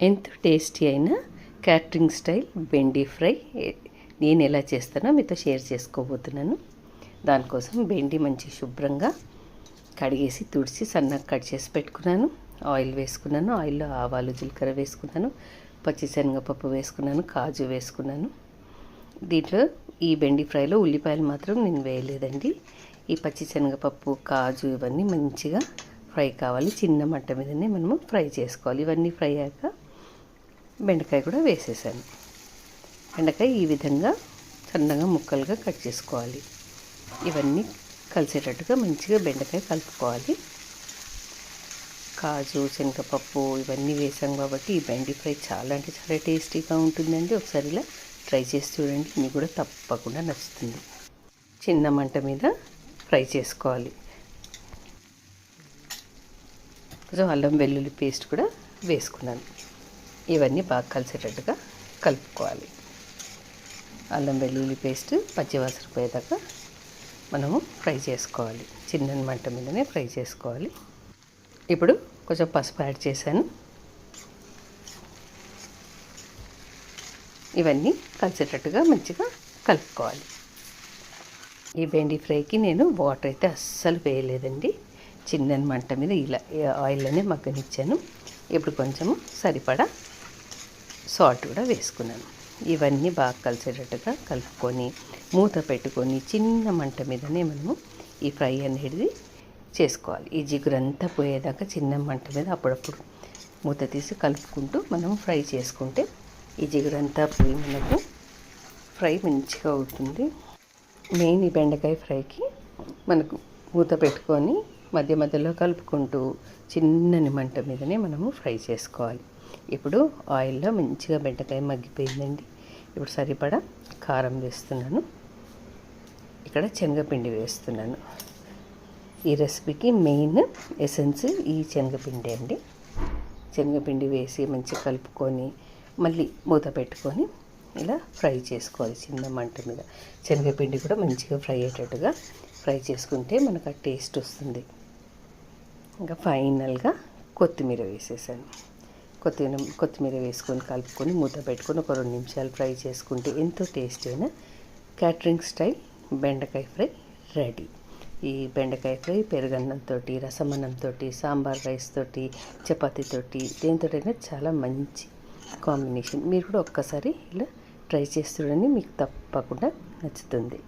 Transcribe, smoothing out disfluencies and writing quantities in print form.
ఎంతో టేస్టీ అయిన catering style బెండి fry నేను ఎలా చేస్తానో మీతో షేర్ చేసుకోబోతున్నాను. దానికోసం బెండి మంచి శుభ్రంగా కడిగేసి తుడిచి సన్నగా కట్ చేసి పెట్టుకున్నాను. ఆయిల్ వేసుకున్నాను. ఆయిల్లో ఆవాలు జీలకర్ర వేసుకున్నాను, పచ్చిశనగపప్పు వేసుకున్నాను, కాజు వేసుకున్నాను. దీంట్లో ఈ బెండి ఫ్రైలో ఉల్లిపాయలు మాత్రం నేను వేయలేదండి. ఈ పచ్చిశనగపప్పు, కాజు ఇవన్నీ మంచిగా ఫ్రై కావాలి. చిన్న మంట మీదనే మనము ఫ్రై చేసుకోవాలి. ఇవన్నీ ఫ్రై అయ్యాక బెండకాయ కూడా వేసేసాను. బెండకాయ ఈ విధంగా సన్నగా ముక్కలుగా కట్ చేసుకోవాలి. ఇవన్నీ కలిసేటట్టుగా మంచిగా బెండకాయ కలుపుకోవాలి. కాజు, శనగపప్పు ఇవన్నీ వేసాం కాబట్టి ఈ బెండి ఫ్రై చాలా అంటే చాలా టేస్టీగా ఉంటుందండి. ఒకసారి ఇలా ట్రై చేసి చూడండి, మీకు కూడా తప్పకుండా నచ్చుతుంది. చిన్న మంట మీద ఫ్రై చేసుకోవాలి. కొంచెం అల్లం వెల్లుల్లి పేస్ట్ కూడా వేసుకున్నాను. ఇవన్నీ బాగా కలిసేటట్టుగా కలుపుకోవాలి. అల్లం వెల్లుల్లి పేస్ట్ పచ్చివాసన పోయేదాకా మనము ఫ్రై చేసుకోవాలి. చిన్న మంట మీదనే ఫ్రై చేసుకోవాలి. ఇప్పుడు కొంచెం పసుపు యాడ్ చేశాను. ఇవన్నీ కలిసేటట్టుగా మంచిగా కలుపుకోవాలి. ఈ బెండి ఫ్రైకి నేను వాటర్ అయితే అస్సలు వేయలేదండి. చిన్న మంట మీద ఇలా ఆయిల్లోనే మగ్గనిచ్చాను. ఇప్పుడు కొంచెము సరిపడా సాల్ట్ కూడా వేసుకున్నాను. ఇవన్నీ బాగా కలిసేటట్టుగా కలుపుకొని మూత పెట్టుకొని చిన్న మంట మీదనే మనము ఈ ఫ్రై అనేది చేసుకోవాలి. ఈ జిగురంతా పోయేదాకా చిన్న మంట మీద అప్పుడప్పుడు మూత తీసి కలుపుకుంటూ మనం ఫ్రై చేసుకుంటే ఈ జిగురంతా పోయి మనకు ఫ్రై మంచిగా అవుతుంది. మెయిన్ ఈ బెండకాయ ఫ్రైకి మనకు మూత పెట్టుకొని మధ్య మధ్యలో కలుపుకుంటూ చిన్నని మంట మీదనే మనము ఫ్రై చేసుకోవాలి. ఇప్పుడు ఆయిల్లో మంచిగా బెండకాయ మగ్గిపోయిందండి. ఇప్పుడు సరిపడా కారం వేస్తున్నాను. ఇక్కడ శనగపిండి వేస్తున్నాను. ఈ రెసిపీకి మెయిన్ ఎసెన్స్ ఈ శనగపిండి అండి. శనగపిండి వేసి మంచిగా కలుపుకొని మళ్ళీ మూత పెట్టుకొని ఇలా ఫ్రై చేసుకోవాలి చిన్న మంట మీద. శనగపిండి కూడా మంచిగా ఫ్రై అయ్యేటట్టుగా ఫ్రై చేసుకుంటే మనకు ఆ టేస్ట్ వస్తుంది. ఇంకా ఫైనల్గా కొత్తిమీర వేసేసాను. కొత్తిమీర వేసుకొని కలుపుకొని మూత పెట్టుకొని ఒక 2 నిమిషాలు ఫ్రై చేసుకుంటే ఎంతో టేస్టీ అయిన క్యాటరింగ్ స్టైల్ బెండకాయ ఫ్రై రెడీ. ఈ బెండకాయ ఫ్రై పెరుగన్నంతో, రసమన్నంతో, సాంబార్ రైస్ తోటి, చపాతీతోటి దేనితోటైనా చాలా మంచి కాంబినేషన్. మీరు కూడా ఒక్కసారి ఇలా ట్రై చేసి చూడండి, మీకు తప్పకుండా నచ్చుతుంది.